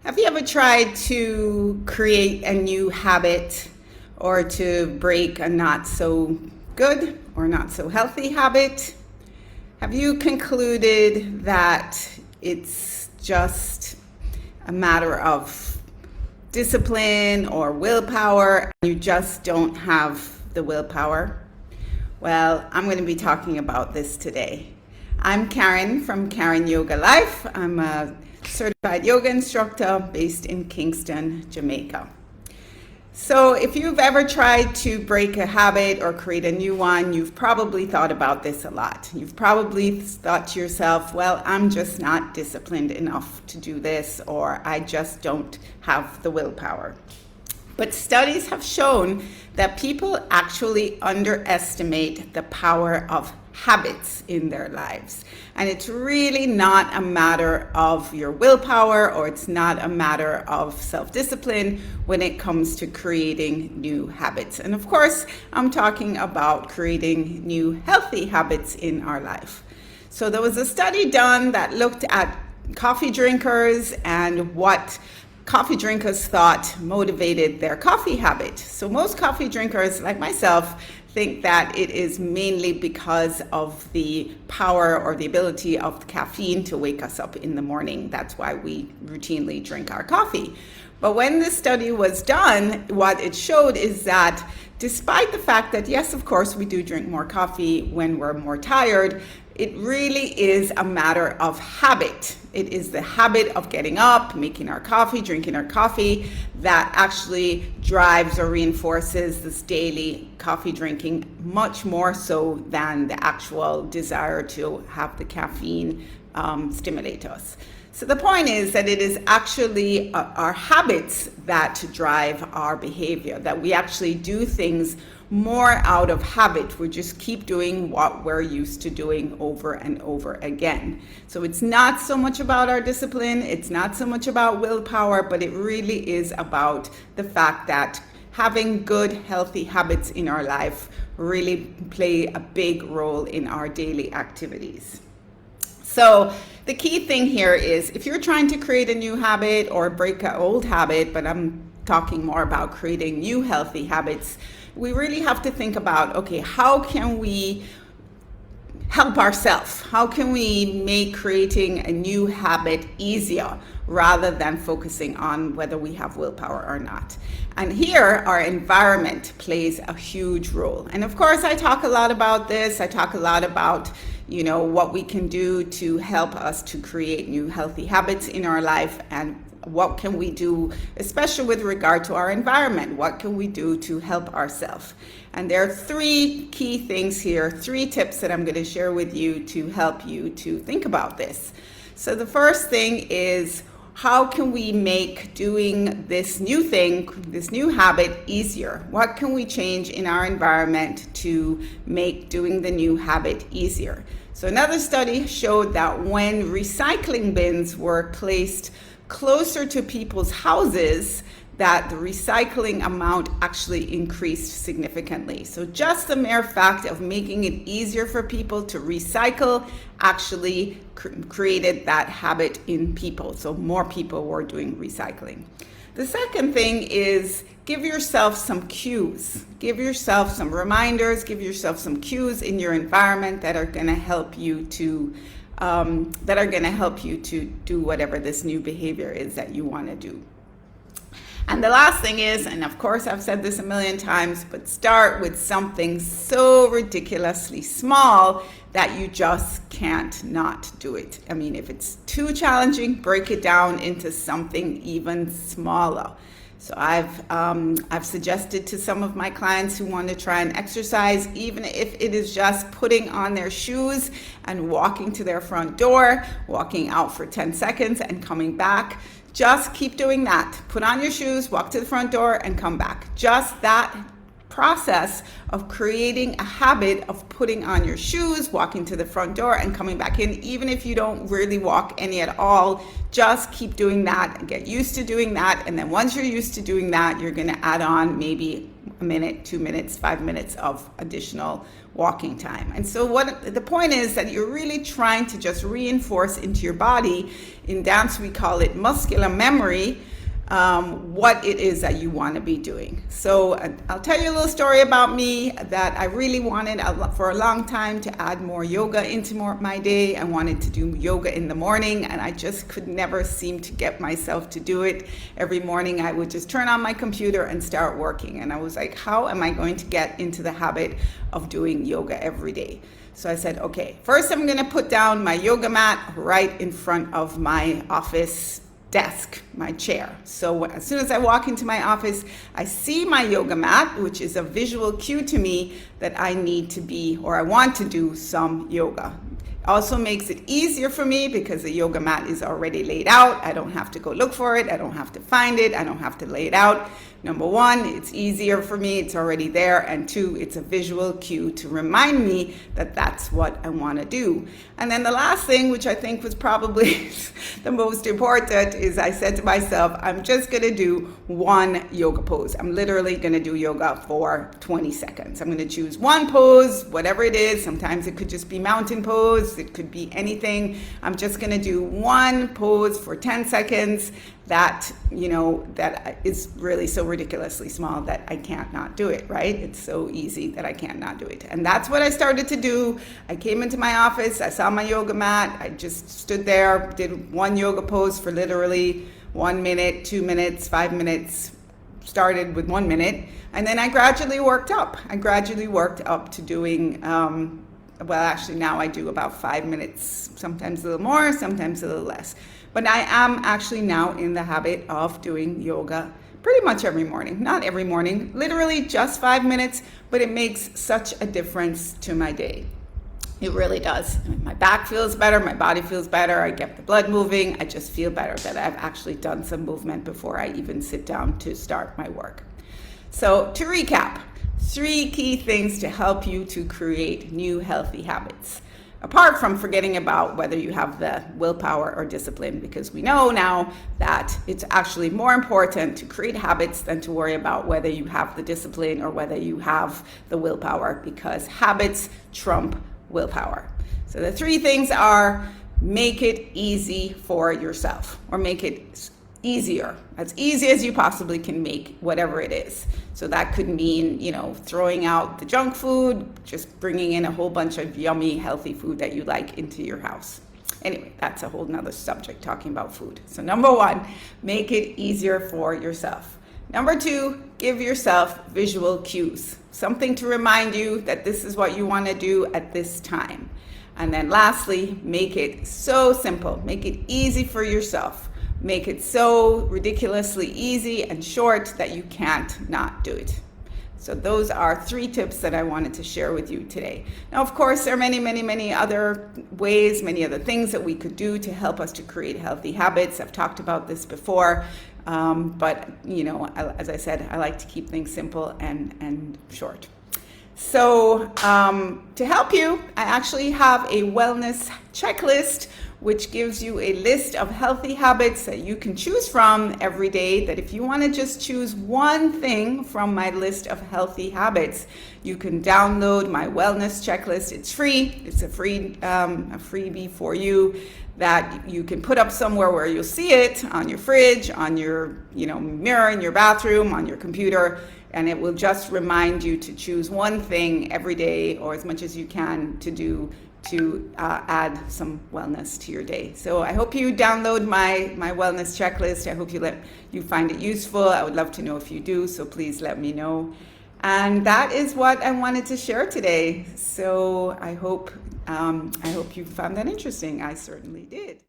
Have you ever tried to create a new habit or to break a not so good or not so healthy habit? Have you concluded that it's just a matter of discipline or willpower, and you just don't have the willpower? Well, I'm going to be talking about this today. I'm Karin from Karinyogalife. I'm a certified yoga instructor based in Kingston, Jamaica. So if you've ever tried to break a habit or create a new one, you've probably thought about this a lot. You've probably thought to yourself, well, I'm just not disciplined enough to do this, or I just don't have the willpower. But studies have shown that people actually underestimate the power of habits in their lives. And it's really not a matter of your willpower, or it's not a matter of self-discipline when it comes to creating new habits. And of course, I'm talking about creating new healthy habits in our life. So there was a study done that looked at coffee drinkers and what coffee drinkers thought motivated their coffee habit. So most coffee drinkers, like myself, think that it is mainly because of the power or the ability of the caffeine to wake us up in the morning. That's why we routinely drink our coffee. But when this study was done, what it showed is that despite the fact that, yes, of course, we do drink more coffee when we're more tired, it really is a matter of habit. It is the habit of getting up, making our coffee, drinking our coffee that actually drives or reinforces this daily coffee drinking much more so than the actual desire to have the caffeine stimulate us. So the point is that it is actually our habits that drive our behavior, that we actually do things more out of habit. We just keep doing what we're used to doing over and over again. So it's not so much about our discipline, it's not so much about willpower, but it really is about the fact that having good, healthy habits in our life really play a big role in our daily activities. So the key thing here is if you're trying to create a new habit or break an old habit, but I'm talking more about creating new healthy habits, we really have to think about, okay, how can we help ourselves? How can we make creating a new habit easier rather than focusing on whether we have willpower or not? And here, our environment plays a huge role. And of course, I talk a lot about this. I talk a lot about what we can do to help us to create new healthy habits in our life, and what can we do, especially with regard to our environment? What can we do to help ourselves? And there are three key things here, three tips that I'm going to share with you to help you to think about this. So the first thing is, how can we make doing this new thing, this new habit, easier? What can we change in our environment to make doing the new habit easier? So another study showed that when recycling bins were placed closer to people's houses, that the recycling amount actually increased significantly. So just the mere fact of making it easier for people to recycle actually created that habit in people. So more people were doing recycling. The second thing is, give yourself some cues. Give yourself some reminders, give yourself some cues in your environment that are going to help you to do whatever this new behavior is that you want to do. And the last thing is, and of course I've said this a million times, but start with something so ridiculously small that you just can't not do it. I mean, if it's too challenging, break it down into something even smaller. So I've suggested to some of my clients who want to try and exercise, even if it is just putting on their shoes and walking to their front door, walking out for 10 seconds and coming back. Just keep doing that. Put on your shoes, walk to the front door and come back. Just that process of creating a habit of putting on your shoes, walking to the front door and coming back in, even if you don't really walk any at all, just keep doing that and get used to doing that. And then once you're used to doing that, you're going to add on maybe a minute, 2 minutes, 5 minutes of additional walking time. And so what the point is that you're really trying to just reinforce into your body. In dance, we call it muscular memory, what it is that you want to be doing. So I'll tell you a little story about me that I really wanted for a long time to add more yoga into my day. I wanted to do yoga in the morning, and I just could never seem to get myself to do it. Every morning I would just turn on my computer and start working, and I was like, how am I going to get into the habit of doing yoga every day? So I said, okay, first I'm going to put down my yoga mat right in front of my office desk, my chair. So as soon as I walk into my office, I see my yoga mat, which is a visual cue to me that I need to be, or I want to do some yoga. Also makes it easier for me because the yoga mat is already laid out. I don't have to go look for it. I don't have to find it. I don't have to lay it out. Number one, it's easier for me. It's already there. And two, it's a visual cue to remind me that that's what I want to do. And then the last thing, which I think was probably the most important, is I said to myself, I'm just going to do one yoga pose. I'm literally going to do yoga for 20 seconds. I'm going to choose one pose, whatever it is. Sometimes it could just be mountain pose. It could be anything. I'm just going to do one pose for 10 seconds that, that is really so ridiculously small that I can't not do it, right? It's so easy that I can't not do it. And that's what I started to do. I came into my office, I saw my yoga mat, I just stood there, did one yoga pose for literally 1 minute, 2 minutes, 5 minutes, started with 1 minute, and then I gradually worked up. I gradually worked up to doing, well, actually now I do about 5 minutes, sometimes a little more, sometimes a little less. But I am actually now in the habit of doing yoga pretty much every morning. Not every morning, literally just 5 minutes, but it makes such a difference to my day. It really does. My back feels better, my body feels better, I get the blood moving, I just feel better that I've actually done some movement before I even sit down to start my work. So to recap, 3 key things to help you to create new healthy habits. Apart from forgetting about whether you have the willpower or discipline, because we know now that it's actually more important to create habits than to worry about whether you have the discipline or whether you have the willpower, because habits trump willpower. So the 3 things are: make it easy for yourself, or make it easier, as easy as you possibly can make whatever it is. So that could mean, throwing out the junk food, just bringing in a whole bunch of yummy, healthy food that you like into your house. Anyway, that's a whole nother subject, talking about food. So number 1, make it easier for yourself. Number 2, give yourself visual cues, something to remind you that this is what you want to do at this time. And then lastly, make it so simple, make it easy for yourself. Make it so ridiculously easy and short that you can't not do it. So those are 3 tips that I wanted to share with you today. Now, of course, there are many, many, many other ways, many other things that we could do to help us to create healthy habits. I've talked about this before, but as I said, I like to keep things simple and short. So to help you, I actually have a wellness checklist, which gives you a list of healthy habits that you can choose from every day. That if you want to just choose one thing from my list of healthy habits, you can download my wellness checklist. It's free. It's a freebie for you that you can put up somewhere where you'll see it, on your fridge, on your mirror in your bathroom, on your computer. And it will just remind you to choose one thing every day, or as much as you can, to do to add some wellness to your day. So I hope you download my wellness checklist. I hope you find it useful. I would love to know if you do, so please let me know. And that is what I wanted to share today. So I hope you found that interesting. I certainly did.